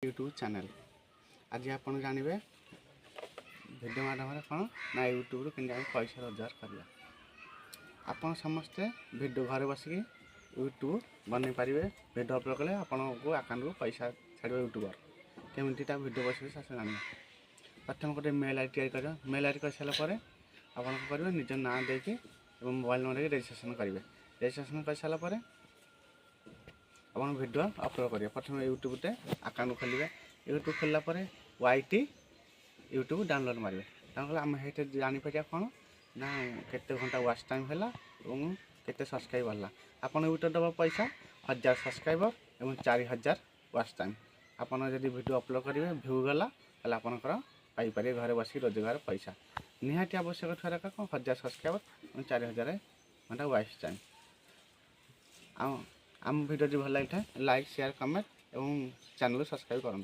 YouTube channel आज आप जानवे भिडियो माध्यम कौन ना यूट्यूब के पैसा रोजगार करवा आप समस्ते भिडियो घर बसिक यूट्यूब बन पारे भिडियो अपलोड कले आपन को अकाउंट को पैसा छाड़ यूट्यूबर केमी भिडियो बस जाना प्रथम गोटे मेल आई डी तैयारी कर मेल आई डी कर सारापर आपन करेंगे निज ना देके मोबाइल नंबर देके रजिस्ट्रेशन करेंगे रजिस्ट्रेशन कर सारापर आप भिडियो अपलोड करेंगे प्रथम यूट्यूब से अकाउंट खोलेंगे यूट्यूब खोलला वाईटी यूट्यूब डाउनलोड मारे डाउनलोड आम ये जापर कौन ना केते घंटा वाच टाइम है और केते सब्सक्राइब बढ़ला आपन यूट्यूब दबा पैसा 1000 सब्सक्राइबर और 4000 वाच टाइम आपन जब वीडियो अपलोड करेंगे भ्यू गला आपंकर पाइपर घर बस रोजगार पैसा निहाती आवश्यक थोड़ा कौन 1000 सब्सक्राइबर और 4000 घंटा वाच टाइम आम वीडियो जो भल लगे लाइक शेयर कमेंट और चैनल सब्सक्राइब करूँ।